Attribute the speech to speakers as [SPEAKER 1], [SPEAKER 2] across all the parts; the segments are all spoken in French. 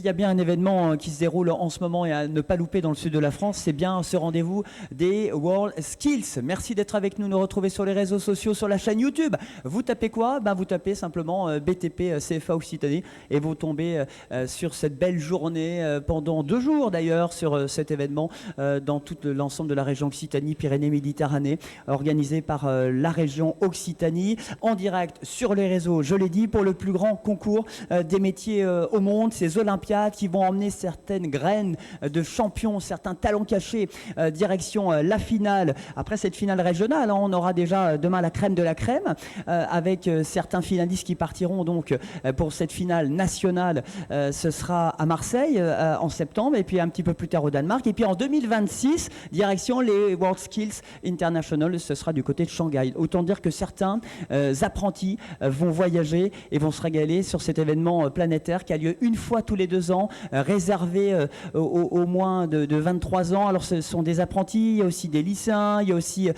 [SPEAKER 1] s'il y a bien un événement qui se déroule en ce moment et à ne pas louper dans le sud de la France, c'est bien ce rendez-vous des World Skills. Merci d'être avec nous retrouver sur les réseaux sociaux, sur la chaîne YouTube. Vous tapez quoi? Vous tapez simplement BTP CFA Occitanie et vous tombez sur cette belle journée pendant 2 jours d'ailleurs sur cet événement dans tout l'ensemble de la région Occitanie, Pyrénées-Méditerranée, organisé par la région Occitanie, en direct sur les réseaux, je l'ai dit, pour le plus grand concours des métiers au monde, ces Olympiades qui vont emmener certaines graines de champions, certains talents cachés, direction la finale. Après cette finale régionale, on aura déjà demain la crème de la crème, avec certains finalistes qui partiront donc pour cette finale nationale. Ce sera à Marseille en septembre, et puis un petit peu plus tard au Danemark. Et puis en 2026, direction les World Skills International, ce sera du côté de Shanghai. Autant dire que certains apprentis vont voyager et vont se régaler sur cet événement planétaire qui a lieu une fois tous les 2 ans, réservé aux moins de 23 ans. Alors ce sont des apprentis, il y a aussi des lycéens, il y a aussi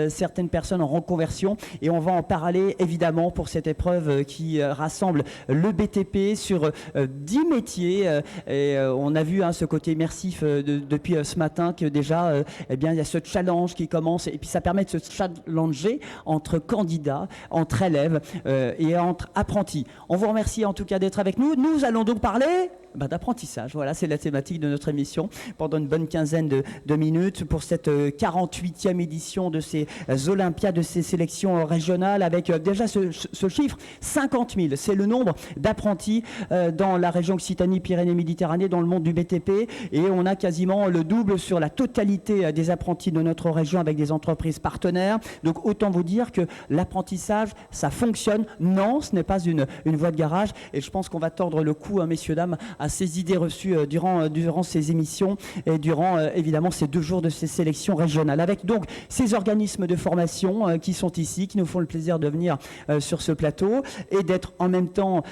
[SPEAKER 1] certaines personnes en reconversion, et on va en parler évidemment pour cette épreuve qui rassemble le BTP sur 10 métiers. Et on a vu ce côté immersif depuis ce matin que déjà eh bien, il y a ce challenge qui commence, et puis ça permet de se challenger entre candidats, entre élèves et entre apprentis. On vous remercie en tout cas d'être avec nous. Nous allons donc parler d'apprentissage. Voilà, c'est la thématique de notre émission pendant une bonne quinzaine de minutes pour cette 48e édition de ces Olympiades, de ces sélections régionales, avec déjà ce chiffre, 50 000. C'est le nombre d'apprentis dans la région Occitanie, Pyrénées-Méditerranée, dans le monde du BTP, et on a quasiment le double sur la totalité des apprentis de notre région avec des entreprises partenaires. Donc autant vous dire que l'apprentissage, ça fonctionne. Non, ce n'est pas une voie de garage, et je pense qu'on va tordre le cou, messieurs, dames, à ces idées reçues durant ces émissions et durant évidemment ces 2 jours de ces sélections régionales, avec donc ces organismes de formation qui sont ici, qui nous font le plaisir de venir sur ce plateau et d'être en même temps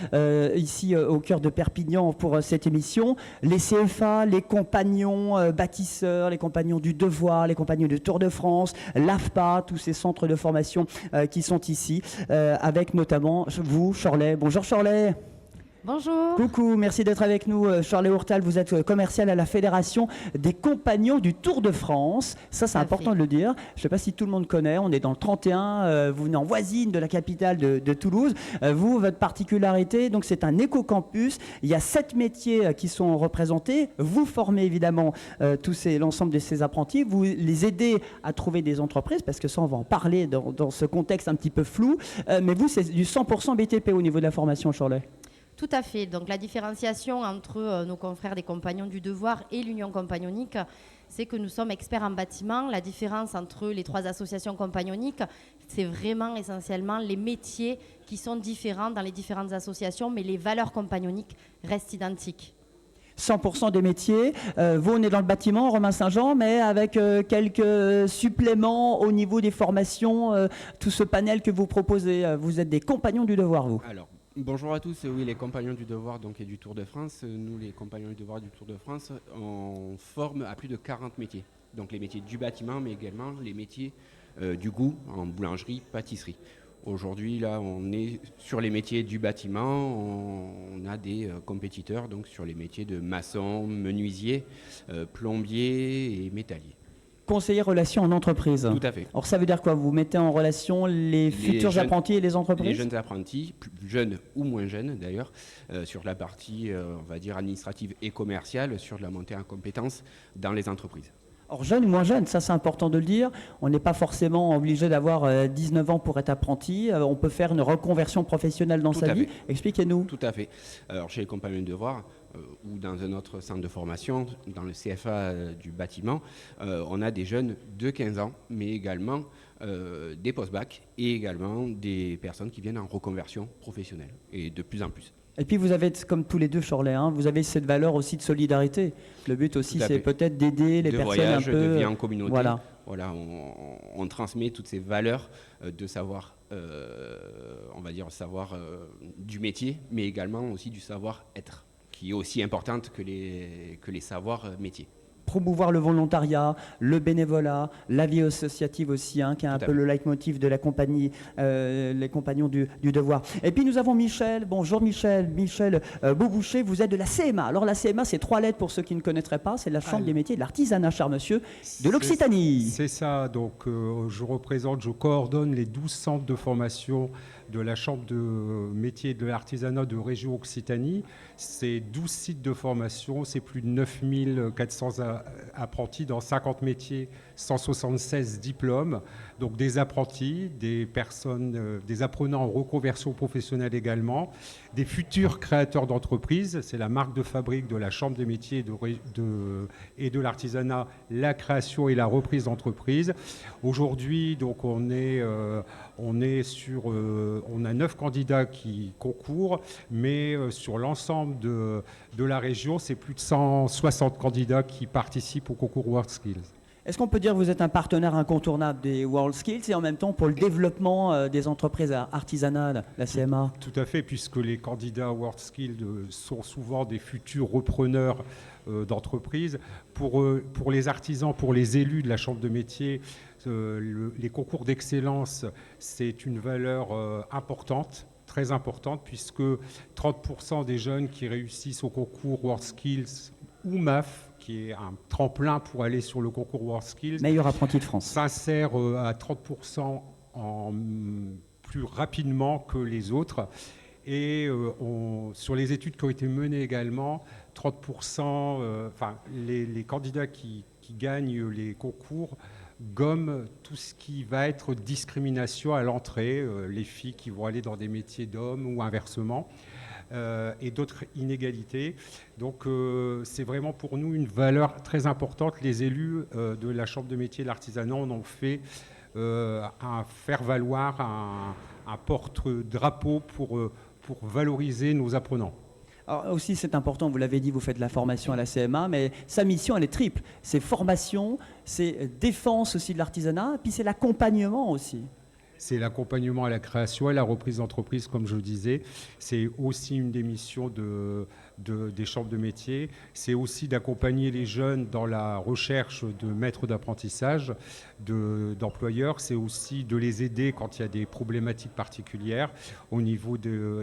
[SPEAKER 1] ici au cœur de Perpignan pour cette émission. Les CFA, les compagnons bâtisseurs, les compagnons du Devoir, les compagnons du Tour de France, l'AFPA, tous ces centres de formation qui sont ici, avec notamment vous, Chorley. Bonjour Chorley.
[SPEAKER 2] Bonjour.
[SPEAKER 1] Coucou, merci d'être avec nous. Chorley Hourtal, vous êtes commercial à la Fédération des compagnons du Tour de France. Ça, c'est important de le dire. Je ne sais pas si tout le monde connaît. On est dans le 31. Vous venez en voisine de la capitale de Toulouse. Vous, votre particularité, donc c'est un éco-campus. Il y a 7 métiers qui sont représentés. Vous formez évidemment l'ensemble de ces apprentis. Vous les aidez à trouver des entreprises, parce que ça, on va en parler dans ce contexte un petit peu flou. Mais vous, c'est du 100% BTP au niveau de la formation, Chorley.
[SPEAKER 2] Tout à fait. Donc la différenciation entre nos confrères des Compagnons du Devoir et l'Union compagnonique, c'est que nous sommes experts en bâtiment. La différence entre les 3 associations compagnoniques, c'est vraiment essentiellement les métiers qui sont différents dans les différentes associations, mais les valeurs compagnoniques restent identiques.
[SPEAKER 1] 100% des métiers. Vous, on est dans le bâtiment, Romain Saint-Jean, mais avec quelques suppléments au niveau des formations, tout ce panel que vous proposez. Vous êtes des compagnons du devoir, vous.
[SPEAKER 3] Alors, bonjour à tous. Oui, les compagnons du devoir donc, et du Tour de France. Nous, les compagnons du devoir du Tour de France, on forme à plus de 40 métiers. Donc les métiers du bâtiment, mais également les métiers du goût en boulangerie, pâtisserie. Aujourd'hui, là, on est sur les métiers du bâtiment. On a des compétiteurs donc, sur les métiers de maçon, menuisier, plombier et métallier.
[SPEAKER 1] Conseiller relations en entreprise.
[SPEAKER 3] Tout à fait.
[SPEAKER 1] Alors ça veut dire quoi? Vous mettez en relation les futurs
[SPEAKER 3] jeunes,
[SPEAKER 1] apprentis et les entreprises?
[SPEAKER 3] Les jeunes apprentis, plus jeunes ou moins jeunes d'ailleurs, sur la partie, on va dire, administrative et commerciale, sur la montée en compétences dans les entreprises.
[SPEAKER 1] Or, jeune ou moins jeune, ça c'est important de le dire. On n'est pas forcément obligé d'avoir 19 ans pour être apprenti. On peut faire une reconversion professionnelle dans sa vie. Expliquez-nous.
[SPEAKER 3] Tout à fait. Alors, chez les compagnons de devoir, ou dans un autre centre de formation, dans le CFA du bâtiment, on a des jeunes de 15 ans, mais également des post-bac et également des personnes qui viennent en reconversion professionnelle, et de plus en plus.
[SPEAKER 1] Et puis vous avez, comme tous les deux, Chorley, vous avez cette valeur aussi de solidarité. Le but aussi, c'est peut-être d'aider les personnes un peu...
[SPEAKER 3] De vie en communauté.
[SPEAKER 1] Voilà,
[SPEAKER 3] on transmet toutes ces valeurs de savoir, on va dire, savoir du métier, mais également aussi du savoir-être, qui est aussi importante que les savoirs métiers.
[SPEAKER 1] promouvoir le volontariat, le bénévolat, la vie associative aussi, hein, qui est un peu le leitmotiv de la compagnie, les compagnons du devoir. Et puis nous avons Michel. Bonjour Michel. Michel Beauboucher, vous êtes de la CMA. Alors la CMA, c'est 3 lettres pour ceux qui ne connaîtraient pas. C'est la Chambre des métiers et de l'artisanat, cher monsieur, de l'Occitanie.
[SPEAKER 4] C'est ça. Donc je coordonne les 12 centres de formation de la Chambre de métiers et de l'artisanat de région Occitanie. C'est 12 sites de formation, c'est plus de 9400 apprentis dans 50 métiers, 176 diplômes. Donc des apprentis, des personnes, des apprenants en reconversion professionnelle également, des futurs créateurs d'entreprises. C'est la marque de fabrique de la Chambre des métiers et de l'artisanat, la création et la reprise d'entreprise. Aujourd'hui, donc on a 9 candidats qui concourent, mais sur l'ensemble de la région, c'est plus de 160 candidats qui participent au concours WorldSkills.
[SPEAKER 1] Est-ce qu'on peut dire que vous êtes un partenaire incontournable des WorldSkills et en même temps pour le développement des entreprises artisanales, la CMA?
[SPEAKER 4] Tout à fait, puisque les candidats WorldSkills sont souvent des futurs repreneurs d'entreprises. Pour les artisans, pour les élus de la Chambre de métier, les concours d'excellence, c'est une valeur importante, très importante, puisque 30% des jeunes qui réussissent au concours WorldSkills ou MAF, qui est un tremplin pour aller sur le concours WorldSkills,
[SPEAKER 1] meilleur apprenti de France,
[SPEAKER 4] s'insèrent à 30% plus rapidement que les autres. Et sur les études qui ont été menées également, 30%, les candidats qui gagnent les concours gomment tout ce qui va être discrimination à l'entrée, les filles qui vont aller dans des métiers d'hommes ou inversement, et d'autres inégalités. Donc c'est vraiment pour nous une valeur très importante. Les élus de la Chambre de métier et de l'artisanat en ont fait un faire-valoir, un porte-drapeau pour valoriser nos apprenants.
[SPEAKER 1] Alors aussi, c'est important, vous l'avez dit, vous faites de la formation à la CMA, mais sa mission, elle est triple. C'est formation, c'est défense aussi de l'artisanat, et puis c'est l'accompagnement aussi.
[SPEAKER 4] C'est l'accompagnement à la création et la reprise d'entreprise, comme je le disais. C'est aussi une des missions des chambres de métier. C'est aussi d'accompagner les jeunes dans la recherche de maîtres d'apprentissage, d'employeurs. C'est aussi de les aider quand il y a des problématiques particulières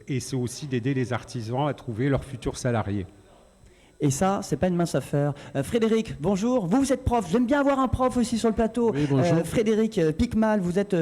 [SPEAKER 4] et c'est aussi d'aider les artisans à trouver leurs futurs salariés.
[SPEAKER 1] Et ça, c'est pas une mince affaire. Frédéric, bonjour. Vous êtes prof. J'aime bien avoir un prof aussi sur le plateau.
[SPEAKER 5] Oui, bonjour.
[SPEAKER 1] Frédéric Picmal, vous êtes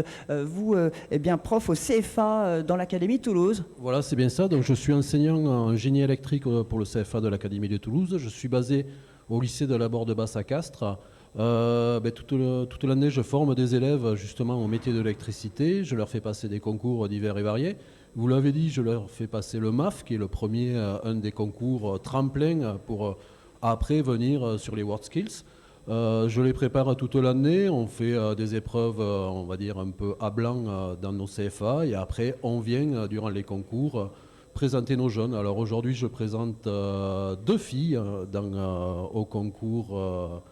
[SPEAKER 1] prof au CFA dans l'Académie de Toulouse.
[SPEAKER 5] Voilà, c'est bien ça. Donc, je suis enseignant en génie électrique pour le CFA de l'Académie de Toulouse. Je suis basé au lycée de la Borde-Basse à Castres. Toute l'année, je forme des élèves justement au métier de l'électricité. Je leur fais passer des concours divers et variés. Vous l'avez dit, je leur fais passer le MAF, qui est le premier, un des concours tremplin pour après venir sur les WorldSkills. Je les prépare toute l'année. On fait des épreuves, on va dire, un peu à blanc dans nos CFA. Et après, on vient, durant les concours, présenter nos jeunes. Alors aujourd'hui, je présente 2 filles au concours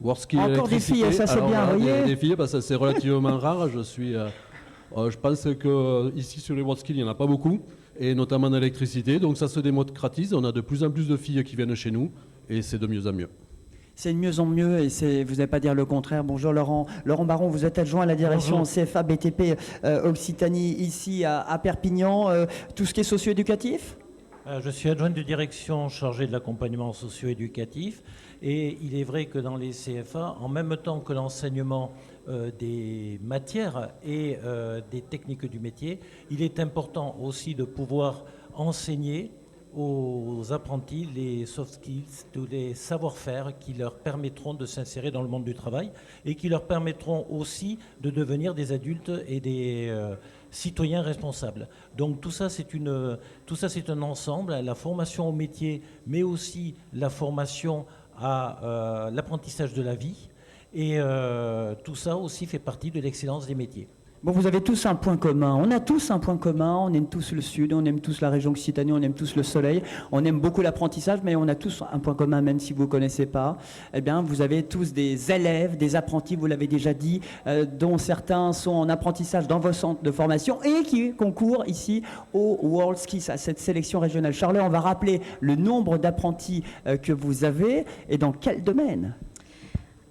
[SPEAKER 5] WorldSkills.
[SPEAKER 1] Encore des filles, ça c'est bien, vous voyez.
[SPEAKER 5] Des filles, parce que c'est relativement rare. Je pense qu'ici sur les WorldSkills, il n'y en a pas beaucoup, et notamment en électricité. Donc ça se démocratise. On a de plus en plus de filles qui viennent chez nous, et c'est de mieux en mieux.
[SPEAKER 1] C'est de mieux en mieux, et vous n'allez pas dire le contraire. Bonjour Laurent. Laurent Baron, vous êtes adjoint à la direction CFA BTP Occitanie, ici à Perpignan. Tout ce qui est socio-éducatif ?
[SPEAKER 6] Je suis adjoint de direction chargé de l'accompagnement socio-éducatif, et il est vrai que dans les CFA, en même temps que l'enseignement des matières et des techniques du métier, il est important aussi de pouvoir enseigner aux apprentis les soft skills, tous les savoir-faire qui leur permettront de s'insérer dans le monde du travail et qui leur permettront aussi de devenir des adultes et des citoyens responsables. Donc tout ça, c'est un ensemble, la formation au métier, mais aussi la formation à l'apprentissage de la vie. Et tout ça aussi fait partie de l'excellence des métiers.
[SPEAKER 1] Bon, vous avez tous un point commun. On a tous un point commun. On aime tous le Sud, on aime tous la région Occitanie, on aime tous le soleil. On aime beaucoup l'apprentissage, mais on a tous un point commun, même si vous ne connaissez pas. Eh bien, vous avez tous des élèves, des apprentis, vous l'avez déjà dit, dont certains sont en apprentissage dans vos centres de formation et qui concourent ici au WorldSkills, à cette sélection régionale. Charles, on va rappeler le nombre d'apprentis que vous avez et dans quel domaine ?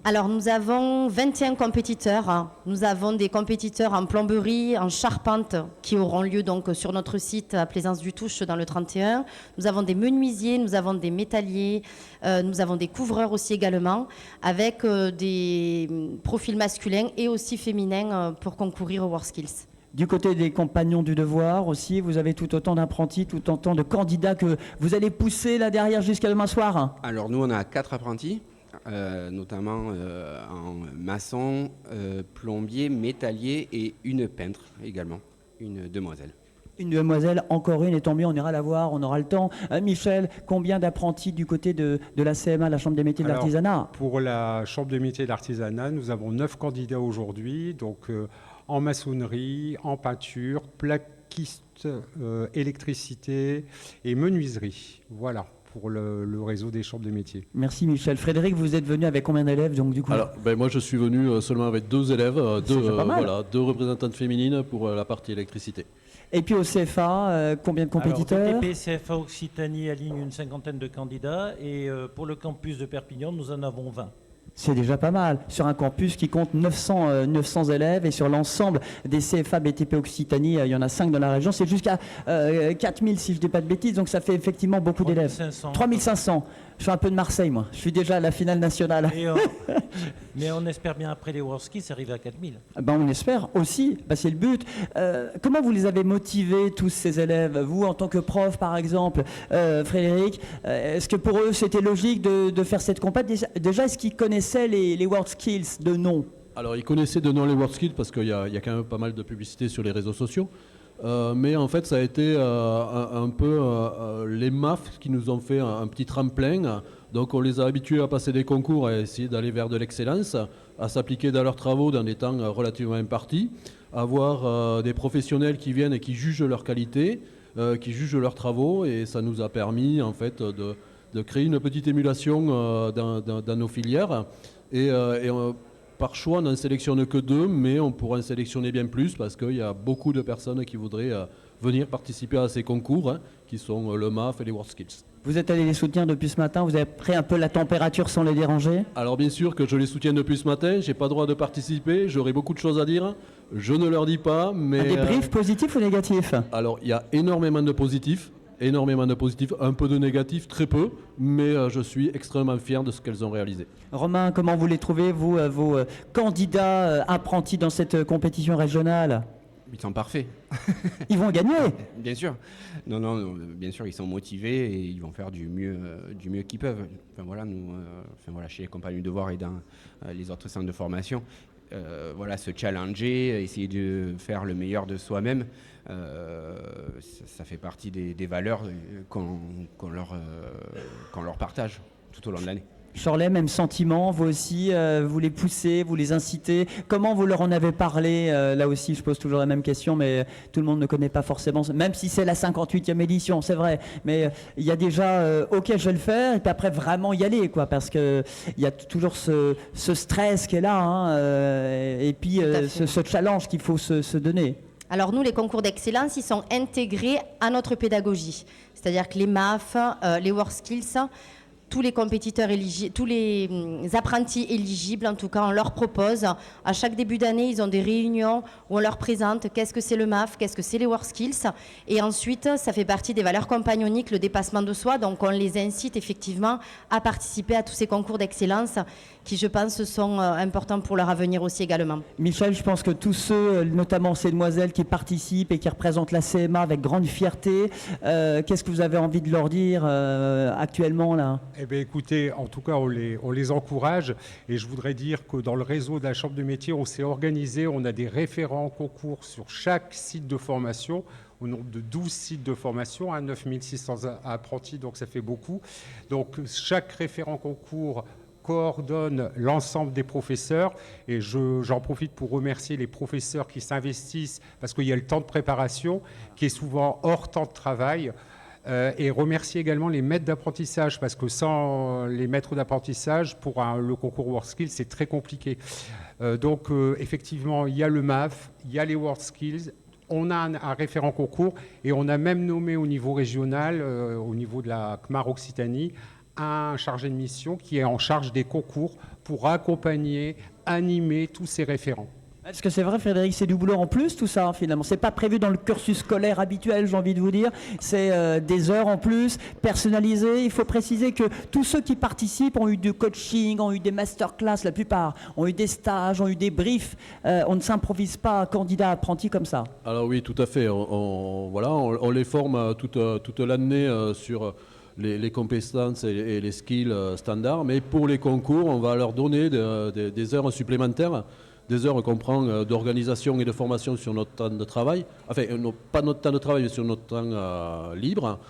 [SPEAKER 2] Alors, nous avons 21 compétiteurs. Nous avons des compétiteurs en plomberie, en charpente, qui auront lieu donc sur notre site à Plaisance-du-Touche dans le 31. Nous avons des menuisiers, nous avons des métalliers, nous avons des couvreurs aussi également, avec des profils masculins et aussi féminins pour concourir aux WorldSkills.
[SPEAKER 1] Du côté des compagnons du devoir aussi, vous avez tout autant d'apprentis, tout autant de candidats que vous allez pousser là derrière jusqu'à demain soir.
[SPEAKER 3] Alors nous, on a 4 apprentis, notamment en maçon, plombier, métallier et une peintre également, une demoiselle.
[SPEAKER 1] Une demoiselle, encore une, et tant mieux, on ira la voir, on aura le temps. Michel, combien d'apprentis du côté de la CMA, la Chambre des métiers de
[SPEAKER 4] Alors,
[SPEAKER 1] l'artisanat?
[SPEAKER 4] Pour la Chambre des métiers de l'artisanat, nous avons 9 candidats aujourd'hui, donc en maçonnerie, en peinture, plaquiste, électricité et menuiserie. Voilà pour le réseau des chambres des métiers.
[SPEAKER 1] Merci Michel. Frédéric, vous êtes venu avec combien d'élèves donc du coup?
[SPEAKER 5] Alors, moi je suis venu seulement avec 2 élèves, deux représentantes féminines pour la partie électricité.
[SPEAKER 1] Et puis au CFA, combien de compétiteurs?
[SPEAKER 6] Alors, DTP CFA Occitanie aligne une 50aine de candidats et pour le campus de Perpignan, nous en avons 20.
[SPEAKER 1] C'est déjà pas mal. Sur un campus qui compte 900 élèves et sur l'ensemble des CFA BTP Occitanie, il y en a 5 dans la région. C'est jusqu'à 4000 si je ne dis pas de bêtises, donc ça fait effectivement beaucoup d'élèves. 3500. Je suis un peu de Marseille, moi. Je suis déjà à la finale nationale.
[SPEAKER 6] Mais on espère bien après les WorldSkills arriver à 4000.
[SPEAKER 1] Ben, on espère aussi, c'est le but. Comment vous les avez motivés, tous ces élèves? Vous, en tant que prof, par exemple, Frédéric, est-ce que pour eux, c'était logique de faire cette compétition? Déjà, est-ce qu'ils connaissaient les WorldSkills de nom?
[SPEAKER 5] Alors, ils connaissaient de nom les WorldSkills parce qu'il y a quand même pas mal de publicité sur les réseaux sociaux. Mais en fait, ça a été un peu les MAF qui nous ont fait un petit tremplin. Donc, on les a habitués à passer des concours, à essayer d'aller vers de l'excellence, à s'appliquer dans leurs travaux dans des temps relativement impartis, à avoir des professionnels qui viennent et qui jugent leur qualité, qui jugent leurs travaux. Et ça nous a permis, en fait, de créer une petite émulation dans nos filières. Par choix, on n'en sélectionne que 2, mais on pourra en sélectionner bien plus parce qu'il y a beaucoup de personnes qui voudraient venir participer à ces concours, qui sont le MAF et les WorldSkills.
[SPEAKER 1] Vous êtes allé les soutenir depuis ce matin, vous avez pris un peu la température sans les déranger?
[SPEAKER 5] Alors bien sûr que je les soutiens depuis ce matin, je n'ai pas le droit de participer, j'aurai beaucoup de choses à dire, je ne leur dis pas, mais...
[SPEAKER 1] Un débrief positif ou négatif?
[SPEAKER 5] Alors il y a énormément de positifs, un peu de négatifs, très peu, mais je suis extrêmement fier de ce qu'elles ont réalisé.
[SPEAKER 1] Romain, comment vous les trouvez, vous, vos candidats apprentis dans cette compétition régionale?
[SPEAKER 3] Ils sont parfaits.
[SPEAKER 1] Ils vont gagner?
[SPEAKER 3] Bien sûr. Non, bien sûr, ils sont motivés et ils vont faire du mieux qu'ils peuvent. Chez les Compagnons du Devoir et dans les autres centres de formation, se challenger, essayer de faire le meilleur de soi-même. Ça fait partie des valeurs qu'on leur partage tout au long de l'année.
[SPEAKER 1] Chorlet, même sentiment, vous aussi, vous les poussez, vous les incitez. Comment vous leur en avez parlé? Là aussi, je pose toujours la même question, mais tout le monde ne connaît pas forcément, même si c'est la 58e édition, c'est vrai. Mais il y a déjà, ok, je vais le faire, et puis après, vraiment y aller, quoi, parce qu'il y a toujours ce stress qui est là, et puis ce challenge qu'il faut se donner.
[SPEAKER 2] Alors nous, les concours d'excellence, ils sont intégrés à notre pédagogie. C'est-à-dire que les MAF, les WorldSkills, tous les compétiteurs éligibles, tous les apprentis éligibles, en tout cas, on leur propose, à chaque début d'année, ils ont des réunions où on leur présente qu'est-ce que c'est le MAF, qu'est-ce que c'est les WorldSkills. Et ensuite, ça fait partie des valeurs compagnoniques, le dépassement de soi. Donc, on les incite effectivement à participer à tous ces concours d'excellence qui, je pense, sont importants pour leur avenir aussi également.
[SPEAKER 1] Michel, je pense que tous ceux, notamment ces demoiselles qui participent et qui représentent la CMA avec grande fierté, qu'est-ce que vous avez envie de leur dire actuellement là?
[SPEAKER 4] Eh bien, écoutez, en tout cas, on les encourage. Et je voudrais dire que dans le réseau de la Chambre de métier, on s'est organisé. On a des référents concours sur chaque site de formation, au nombre de 12 sites de formation, 9600 apprentis, donc ça fait beaucoup. Donc, chaque référent concours coordonne l'ensemble des professeurs et j'en profite pour remercier les professeurs qui s'investissent parce qu'il y a le temps de préparation qui est souvent hors temps de travail. Et remercier également les maîtres d'apprentissage parce que sans les maîtres d'apprentissage pour le concours WorldSkills c'est très compliqué. Donc effectivement il y a le MAF, il y a les WorldSkills, on a un référent concours et on a même nommé au niveau régional, au niveau de la CMAR Occitanie, un chargé de mission qui est en charge des concours pour accompagner, animer tous ces référents.
[SPEAKER 1] Est-ce que c'est vrai, Frédéric, c'est du boulot en plus tout ça finalement? C'est pas prévu dans le cursus scolaire habituel, j'ai envie de vous dire. C'est des heures en plus, personnalisées. Il faut préciser que tous ceux qui participent ont eu du coaching, ont eu des masterclass, la plupart ont eu des stages, ont eu des briefs. On ne s'improvise pas candidat apprenti comme ça.
[SPEAKER 5] Alors oui, tout à fait. On les forme toute l'année sur les compétences et les skills standards. Mais pour les concours, on va leur donner des heures supplémentaires. Des heures qu'on prend d'organisation et de formation sur notre temps de travail. Enfin, pas notre temps de travail, mais sur notre temps libre.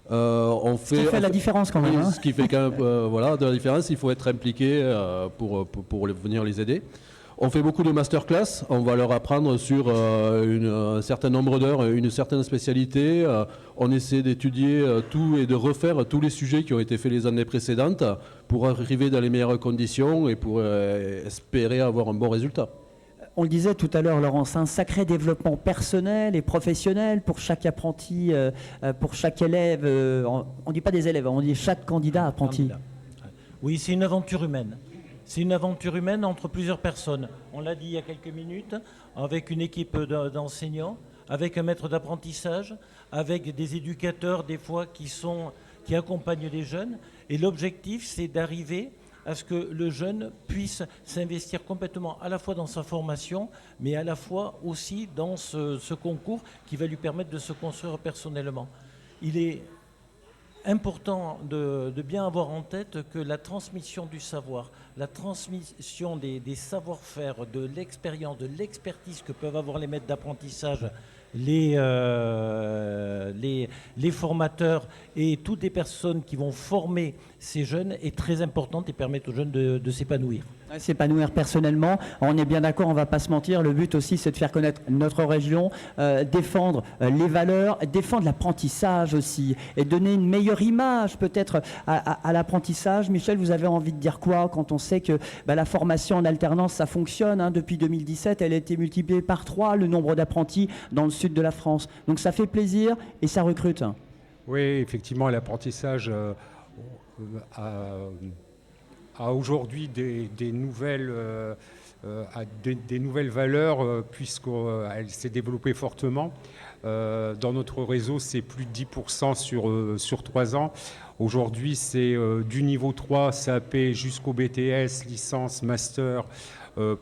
[SPEAKER 1] Ce qui fait la différence quand même.
[SPEAKER 5] Ce qui fait de la différence, il faut être impliqué pour venir les aider. On fait beaucoup de masterclass, on va leur apprendre sur un certain nombre d'heures, une certaine spécialité. On essaie d'étudier tout et de refaire tous les sujets qui ont été faits les années précédentes pour arriver dans les meilleures conditions et pour espérer avoir un bon résultat.
[SPEAKER 1] On le disait tout à l'heure, Laurence, un sacré développement personnel et professionnel pour chaque apprenti, pour chaque élève. On ne dit pas des élèves, on dit chaque candidat apprenti.
[SPEAKER 6] Oui, c'est une aventure humaine. C'est une aventure humaine entre plusieurs personnes. On l'a dit il y a quelques minutes, avec une équipe d'enseignants, avec un maître d'apprentissage, avec des éducateurs des fois qui accompagnent les jeunes. Et l'objectif, c'est d'arriver à ce que le jeune puisse s'investir complètement à la fois dans sa formation, mais à la fois aussi dans ce concours qui va lui permettre de se construire personnellement. Il est important de bien avoir en tête que la transmission du savoir, la transmission des savoir-faire, de l'expérience, de l'expertise que peuvent avoir les maîtres d'apprentissage, les formateurs et toutes les personnes qui vont former ces jeunes est très importante et permettent aux jeunes de s'épanouir.
[SPEAKER 1] S'épanouir personnellement, on est bien d'accord, on ne va pas se mentir, le but aussi c'est de faire connaître notre région, défendre les valeurs, défendre l'apprentissage aussi et donner une meilleure image peut-être à l'apprentissage. Michel, vous avez envie de dire quoi quand on sait que la formation en alternance ça fonctionne, depuis 2017 elle a été multipliée par 3 le nombre d'apprentis dans le sud de la France, donc ça fait plaisir et ça recrute.
[SPEAKER 4] Oui, effectivement, l'apprentissage a aujourd'hui des nouvelles valeurs puisqu'elle s'est développée fortement. Dans notre réseau, c'est plus de 10% sur 3 ans. Aujourd'hui, c'est du niveau 3 CAP jusqu'au BTS, licence, master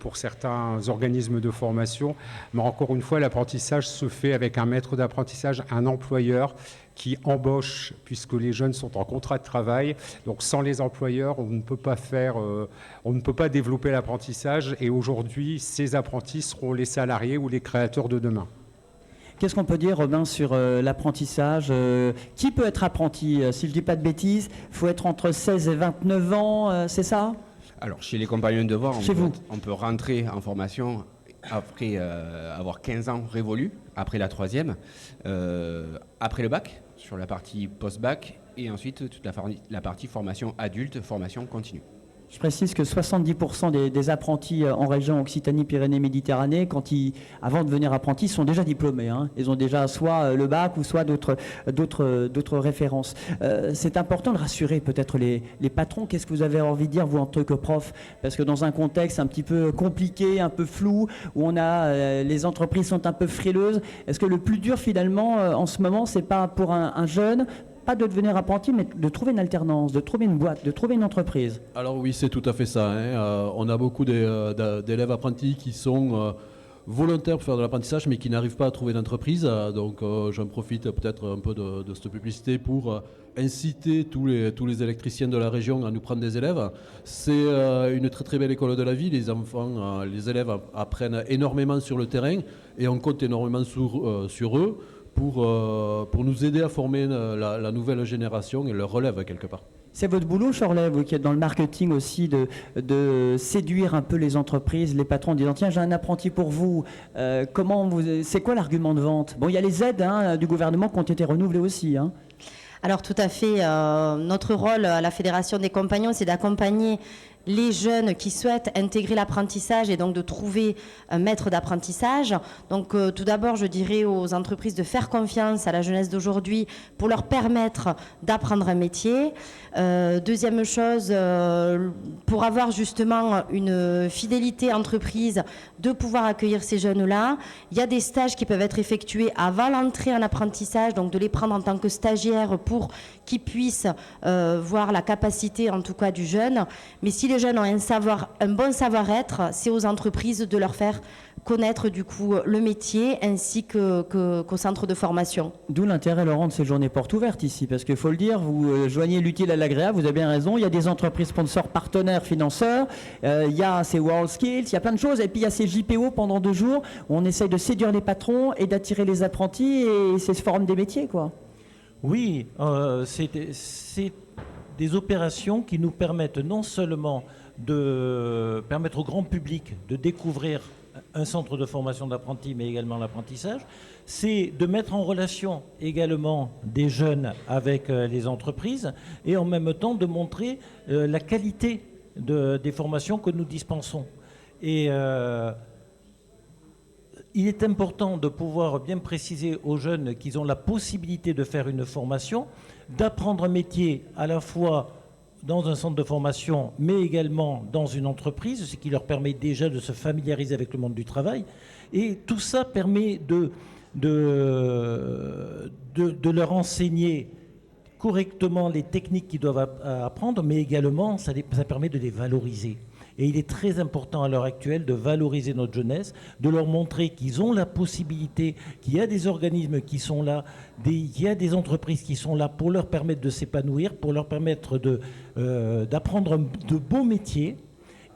[SPEAKER 4] pour certains organismes de formation. Mais encore une fois, l'apprentissage se fait avec un maître d'apprentissage, un employeur qui embauche, puisque les jeunes sont en contrat de travail. Donc sans les employeurs, on ne peut pas développer l'apprentissage. Et aujourd'hui, ces apprentis seront les salariés ou les créateurs de demain.
[SPEAKER 1] Qu'est-ce qu'on peut dire, Robin, sur l'apprentissage Qui peut être apprenti Si je ne dis pas de bêtises, il faut être entre 16 et 29 ans, c'est ça?
[SPEAKER 3] Alors, chez les compagnons de devoir, on peut rentrer en formation après avoir 15 ans révolus, après la 3e, après le bac, sur la partie post-bac, et ensuite toute la partie formation adulte, formation continue.
[SPEAKER 1] Je précise que 70% des apprentis en région Occitanie-Pyrénées-Méditerranée, avant de devenir apprentis, sont déjà diplômés. Ils ont déjà soit le bac ou soit d'autres références. C'est important de rassurer peut-être les patrons. Qu'est-ce que vous avez envie de dire, vous, en tant que prof? Parce que dans un contexte un petit peu compliqué, un peu flou, où les entreprises sont un peu frileuses, est-ce que le plus dur finalement en ce moment, c'est pas pour un jeune, pas de devenir apprenti, mais de trouver une alternance, de trouver une boîte, de trouver une entreprise?
[SPEAKER 5] Alors oui, c'est tout à fait ça. On a beaucoup d'élèves apprentis qui sont volontaires pour faire de l'apprentissage, mais qui n'arrivent pas à trouver d'entreprise. Donc j'en profite peut-être un peu de cette publicité pour inciter tous les électriciens de la région à nous prendre des élèves. C'est une très très belle école de la vie. Les élèves apprennent énormément sur le terrain et on compte énormément sur eux pour nous aider à former la nouvelle génération et leur relève quelque part.
[SPEAKER 1] C'est votre boulot, Chorley, vous qui êtes dans le marketing aussi, de séduire un peu les entreprises, les patrons, en disant tiens, j'ai un apprenti pour vous. C'est quoi l'argument de vente? Bon, il y a les aides du gouvernement qui ont été renouvelées aussi.
[SPEAKER 2] Alors tout à fait, notre rôle à la Fédération des compagnons, c'est d'accompagner les jeunes qui souhaitent intégrer l'apprentissage et donc de trouver un maître d'apprentissage. Donc tout d'abord, je dirais aux entreprises de faire confiance à la jeunesse d'aujourd'hui pour leur permettre d'apprendre un métier. Deuxième chose, pour avoir justement une fidélité entreprise, de pouvoir accueillir ces jeunes-là. Il y a des stages qui peuvent être effectués avant l'entrée en apprentissage, donc de les prendre en tant que stagiaires pour qu'ils puissent voir la capacité en tout cas du jeune. Mais si les jeunes ont un bon savoir-être, c'est aux entreprises de leur faire connaître du coup le métier ainsi qu'au centre de formation.
[SPEAKER 1] D'où l'intérêt, Laurent, de ces journées portes ouvertes ici, parce qu'il faut le dire, vous joignez l'utile à l'agréable, vous avez bien raison, il y a des entreprises sponsors, partenaires, financeurs, il y a ces World Skills, il y a plein de choses, et puis il y a ces JPO pendant 2 jours, où on essaye de séduire les patrons et d'attirer les apprentis, et c'est ce forum des métiers, quoi.
[SPEAKER 6] Oui, c'est des opérations qui nous permettent non seulement de permettre au grand public de découvrir un centre de formation d'apprentis, mais également l'apprentissage, c'est de mettre en relation également des jeunes avec les entreprises et en même temps de montrer la qualité des formations que nous dispensons. Et il est important de pouvoir bien préciser aux jeunes qu'ils ont la possibilité de faire une formation, d'apprendre un métier à la fois dans un centre de formation, mais également dans une entreprise, ce qui leur permet déjà de se familiariser avec le monde du travail. Et tout ça permet de leur enseigner correctement les techniques qu'ils doivent apprendre, mais également ça permet de les valoriser. Et il est très important à l'heure actuelle de valoriser notre jeunesse, de leur montrer qu'ils ont la possibilité, qu'il y a des organismes qui sont là, qu'il y a des entreprises qui sont là pour leur permettre de s'épanouir, pour leur permettre d'apprendre de beaux métiers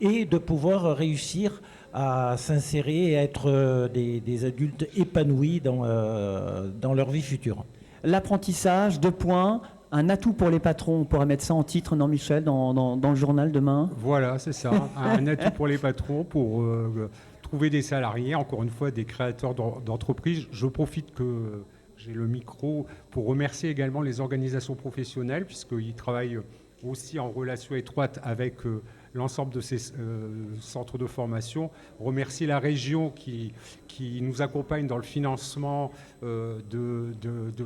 [SPEAKER 6] et de pouvoir réussir à s'insérer et à être des adultes épanouis dans leur vie future.
[SPEAKER 1] L'apprentissage, 2 points. Un atout pour les patrons, on pourrait mettre ça en titre, non Michel, dans le journal demain.
[SPEAKER 4] Voilà, c'est ça. Un atout pour les patrons pour trouver des salariés, encore une fois des créateurs d'entreprises. Je profite que j'ai le micro pour remercier également les organisations professionnelles, puisqu'ils travaillent aussi en relation étroite avec l'ensemble de ces centres de formation. Remercier la région qui nous accompagne dans le financement de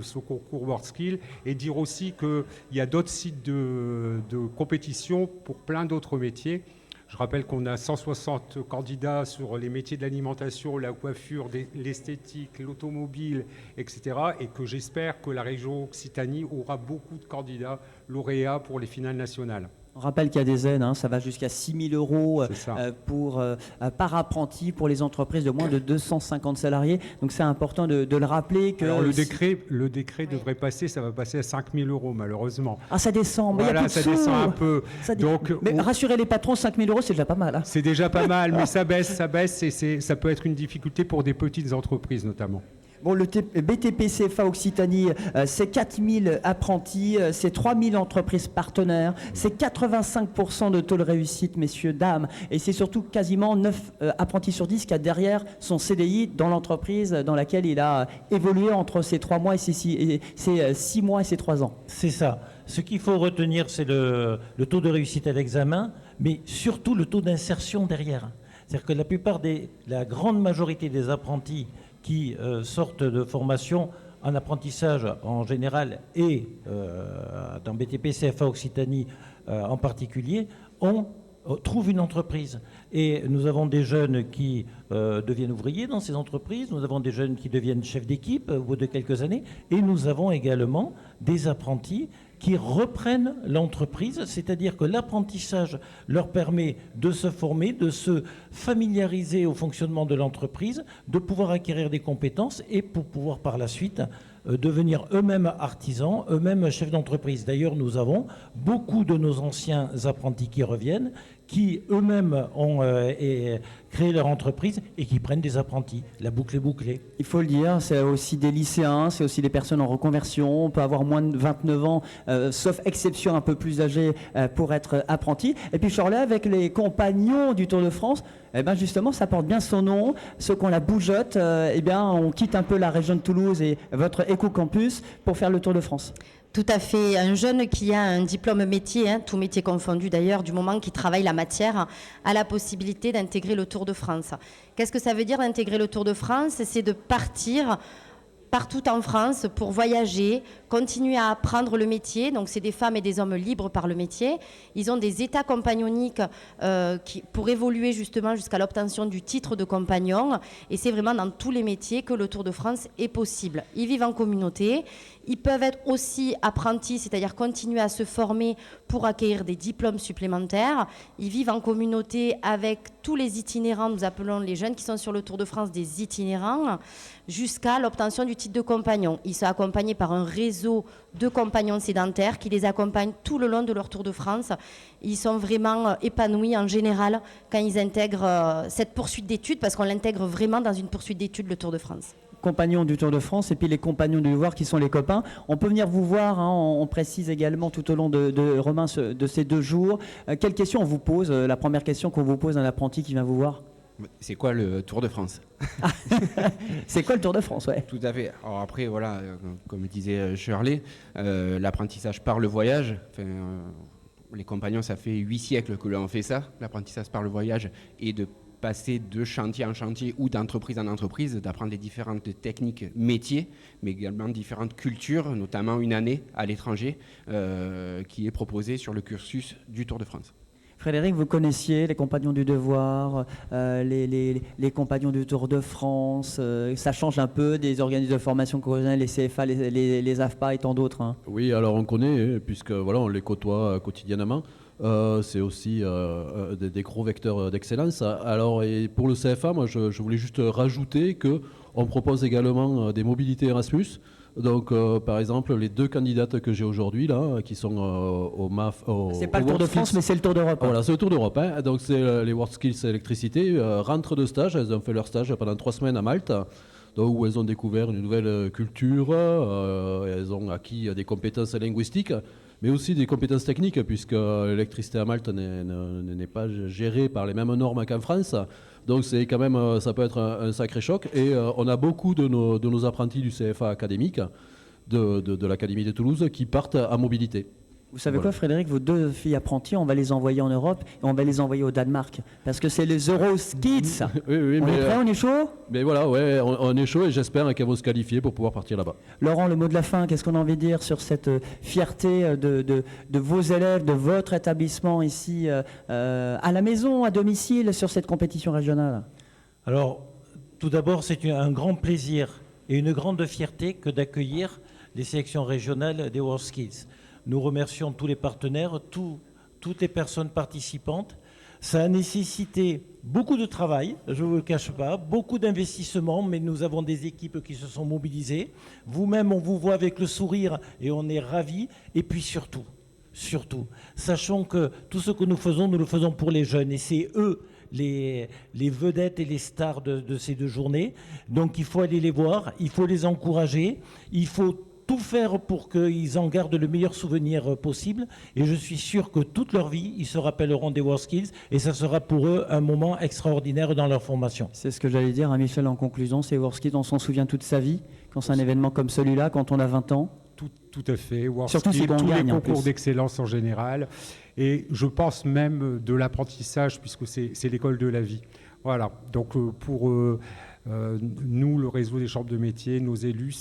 [SPEAKER 4] ce concours WorldSkills, et dire aussi qu'il y a d'autres sites de compétition pour plein d'autres métiers. Je rappelle qu'on a 160 candidats sur les métiers de l'alimentation, la coiffure, l'esthétique, l'automobile, etc. Et que j'espère que la région Occitanie aura beaucoup de candidats lauréats pour les finales nationales.
[SPEAKER 1] On rappelle qu'il y a des aides, ça va jusqu'à 6 000 € par apprenti pour les entreprises de moins de 250 salariés. Donc c'est important de le rappeler. Que
[SPEAKER 4] alors, le décret devrait passer, ça va passer à 5 000 € malheureusement.
[SPEAKER 1] Ah, ça descend, mais
[SPEAKER 4] voilà,
[SPEAKER 1] il y a plus de
[SPEAKER 4] ça descend
[SPEAKER 1] sous.
[SPEAKER 4] un peu.
[SPEAKER 1] Mais rassurez les patrons, 5 000 € c'est déjà pas mal.
[SPEAKER 4] C'est déjà pas mal, mais ça baisse et ça peut être une difficulté pour des petites entreprises notamment.
[SPEAKER 1] Bon, le BTP CFA Occitanie, c'est 4 000 apprentis, c'est 3 000 entreprises partenaires, c'est 85% de taux de réussite, messieurs, dames, et c'est surtout quasiment 9 apprentis sur 10 qui a derrière son CDI dans l'entreprise dans laquelle il a évolué entre ces 3 mois et ces 6 mois et ces 3 ans.
[SPEAKER 6] C'est ça. Ce qu'il faut retenir, c'est le taux de réussite à l'examen, mais surtout le taux d'insertion derrière. C'est-à-dire que la grande majorité des apprentis qui sortent de formation en apprentissage en général et dans BTP CFA Occitanie en particulier, trouvent une entreprise. Et nous avons des jeunes qui deviennent ouvriers dans ces entreprises, nous avons des jeunes qui deviennent chefs d'équipe au bout de quelques années, et nous avons également des apprentis qui reprennent l'entreprise, c'est-à-dire que l'apprentissage leur permet de se former, de se familiariser au fonctionnement de l'entreprise, de pouvoir acquérir des compétences et pour pouvoir par la suite devenir eux-mêmes artisans, eux-mêmes chefs d'entreprise. D'ailleurs, nous avons beaucoup de nos anciens apprentis qui reviennent, qui eux-mêmes ont créé leur entreprise et qui prennent des apprentis. La boucle est bouclée.
[SPEAKER 1] Il faut le dire, c'est aussi des lycéens, c'est aussi des personnes en reconversion. On peut avoir moins de 29 ans, sauf exception un peu plus âgée, pour être apprenti. Et puis Chorley, avec les compagnons du Tour de France, eh ben justement, ça porte bien son nom. Ceux qu'on la bougeotte, eh bien, on quitte un peu la région de Toulouse et votre éco-campus pour faire le Tour de France.
[SPEAKER 2] Tout à fait. Un jeune qui a un diplôme métier, tout métier confondu d'ailleurs, du moment qu'il travaille la matière, a la possibilité d'intégrer le Tour de France. Qu'est-ce que ça veut dire d'intégrer le Tour de France? C'est de partir partout en France pour voyager, continuer à apprendre le métier. Donc c'est des femmes et des hommes libres par le métier. Ils ont des états compagnoniques pour évoluer justement jusqu'à l'obtention du titre de compagnon. Et c'est vraiment dans tous les métiers que le Tour de France est possible. Ils vivent en communauté. Ils peuvent être aussi apprentis, c'est-à-dire continuer à se former pour acquérir des diplômes supplémentaires. Ils vivent en communauté avec tous les itinérants, nous appelons les jeunes qui sont sur le Tour de France des itinérants, jusqu'à l'obtention du titre de compagnon. Ils sont accompagnés par un réseau de compagnons sédentaires qui les accompagnent tout le long de leur Tour de France. Ils sont vraiment épanouis en général quand ils intègrent cette poursuite d'études, parce qu'on l'intègre vraiment dans une poursuite d'études, le Tour de France.
[SPEAKER 1] Compagnons du Tour de France et puis les compagnons du devoir qui sont les copains. On peut venir vous voir, on précise également tout au long de Romain de ces 2 jours. Quelle question on vous pose? La première question qu'on vous pose à un apprenti qui vient vous voir?
[SPEAKER 3] C'est quoi le Tour de France?
[SPEAKER 1] C'est quoi le Tour de France, ouais?
[SPEAKER 3] Tout à fait. Alors après, voilà, comme disait Shirley, l'apprentissage par le voyage. Les compagnons, ça fait 8 siècles que l'on fait ça, l'apprentissage par le voyage, et de passer de chantier en chantier ou d'entreprise en entreprise, d'apprendre les différentes techniques métiers, mais également différentes cultures, notamment une année à l'étranger, qui est proposée sur le cursus du Tour de France.
[SPEAKER 1] Frédéric, vous connaissiez les compagnons du devoir, les compagnons du Tour de France, ça change un peu des organismes de formation qu'on connaît, les CFA, les AFPA et tant d'autres, hein.
[SPEAKER 5] Oui, alors on connaît, puisque voilà, on les côtoie quotidiennement. C'est aussi des gros vecteurs d'excellence. Alors, et pour le CFA, moi, je voulais juste rajouter qu'on propose également des mobilités Erasmus. Donc, par exemple, les 2 candidates que j'ai aujourd'hui, là, qui sont au MAF...
[SPEAKER 1] C'est pas le Tour de France, mais c'est le Tour d'Europe.
[SPEAKER 5] Voilà, c'est le Tour d'Europe. Hein. Donc, c'est les WorldSkills électricité. Rentrent de stage, elles ont fait leur stage pendant 3 semaines à Malte, donc, où elles ont découvert une nouvelle culture, elles ont acquis des compétences linguistiques, mais aussi des compétences techniques, puisque l'électricité à Malte n'est pas gérée par les mêmes normes qu'en France. Donc c'est quand même, ça peut être un sacré choc. Et on a beaucoup de nos apprentis du CFA académique, de l'Académie de Toulouse, qui partent à mobilité.
[SPEAKER 1] Vous savez quoi, Frédéric, vos 2 filles apprenties, on va les envoyer en Europe et on va les envoyer au Danemark, parce que c'est les EuroSkills.
[SPEAKER 5] Oui,
[SPEAKER 1] on est prêt, on est chaud?
[SPEAKER 5] Mais voilà, ouais, on est chaud et j'espère qu'elles vont se qualifier pour pouvoir partir là-bas.
[SPEAKER 1] Laurent, le mot de la fin, qu'est-ce qu'on a envie de dire sur cette fierté de vos élèves, de votre établissement ici à la maison, à domicile, sur cette compétition régionale?
[SPEAKER 6] Alors, tout d'abord, c'est un grand plaisir et une grande fierté que d'accueillir les sélections régionales des WorldSkills. Nous remercions tous les partenaires, toutes les personnes participantes. Ça a nécessité beaucoup de travail, je ne vous le cache pas, beaucoup d'investissements, mais nous avons des équipes qui se sont mobilisées. Vous-même, on vous voit avec le sourire et on est ravis. Et puis surtout, sachons que tout ce que nous faisons, nous le faisons pour les jeunes. Et c'est eux les vedettes et les stars de ces 2 journées. Donc il faut aller les voir, il faut les encourager, il faut tout faire pour qu'ils en gardent le meilleur souvenir possible. Et je suis sûr que toute leur vie, ils se rappelleront des WorldSkills et ça sera pour eux un moment extraordinaire dans leur formation.
[SPEAKER 1] C'est ce que j'allais dire, hein, Michel, en conclusion, ces WorldSkills, on s'en souvient toute sa vie, quand c'est un événement comme celui-là, quand on a 20 ans.
[SPEAKER 4] Tout à fait.
[SPEAKER 1] Surtout si on
[SPEAKER 4] tous
[SPEAKER 1] gagne,
[SPEAKER 4] les
[SPEAKER 1] en
[SPEAKER 4] concours
[SPEAKER 1] plus.
[SPEAKER 4] d'excellence en général. Et je pense même de l'apprentissage, puisque c'est l'école de la vie. Voilà. Donc pour nous, le réseau des chambres de métiers, nos élus,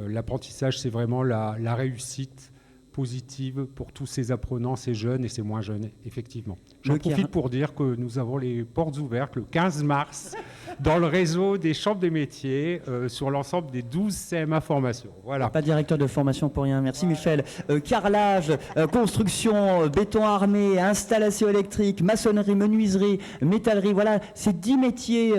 [SPEAKER 4] l'apprentissage, c'est vraiment la réussite positive pour tous ces apprenants, ces jeunes et ces moins jeunes, effectivement. J'en profite pour dire que nous avons les portes ouvertes le 15 mars dans le réseau des chambres de métiers sur l'ensemble des 12 CMA formations. Voilà.
[SPEAKER 1] Pas directeur de formation pour rien. Merci Michel. Carrelage, construction, béton armé, installation électrique, maçonnerie, menuiserie, métallerie. Voilà, ces 10 métiers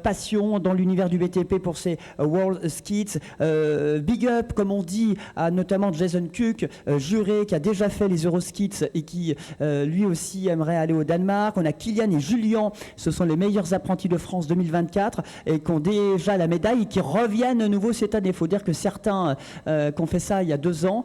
[SPEAKER 1] passion dans l'univers du BTP pour ces WorldSkills. Big up, comme on dit, à notamment Jason Cook, juré qui a déjà fait les EuroSkills et qui lui aussi aimerait aller au Danemark. On a Kylian et Julien, ce sont les meilleurs apprentis de France 2021. 2024 et qui ont déjà la médaille et qui reviennent à nouveau cette année. Il faut dire que certains qui ont fait ça il y a 2 ans,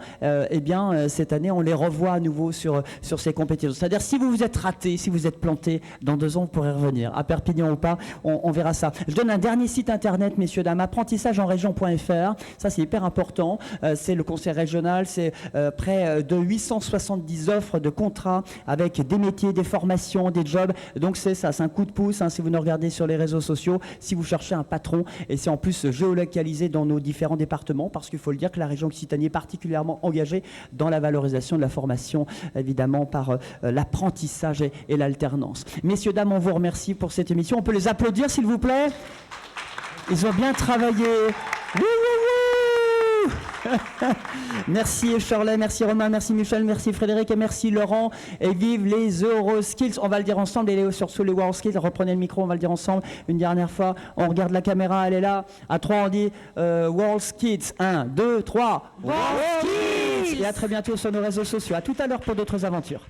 [SPEAKER 1] cette année, on les revoit à nouveau sur ces compétitions. C'est-à-dire, si vous vous êtes raté, si vous êtes planté, dans 2 ans, vous pourrez revenir. À Perpignan ou pas, on verra ça. Je donne un dernier site internet, messieurs, dames, apprentissagenregion.fr. Ça, c'est hyper important. C'est le conseil régional. C'est près de 870 offres de contrats avec des métiers, des formations, des jobs. Donc, c'est ça, c'est un coup de pouce, hein, si vous nous regardez sur les réseaux sociaux, si vous cherchez un patron. Et c'est en plus géolocalisé dans nos différents départements, parce qu'il faut le dire que la région Occitanie est particulièrement engagée dans la valorisation de la formation, évidemment, par l'apprentissage et l'alternance. Messieurs, dames, on vous remercie pour cette émission. On peut les applaudir, s'il vous plaît. Ils ont bien travaillé. Merci Charlet, merci Romain, merci Michel, merci Frédéric et merci Laurent. Et vive les Euroskills. On va le dire ensemble, et surtout les WorldSkills. Reprenez le micro, on va le dire ensemble une dernière fois. On regarde la caméra, elle est là. À 3, on dit WorldSkills. 1, 2, 3. WorldSkills. Et à très bientôt sur nos réseaux sociaux. À tout à l'heure pour d'autres aventures.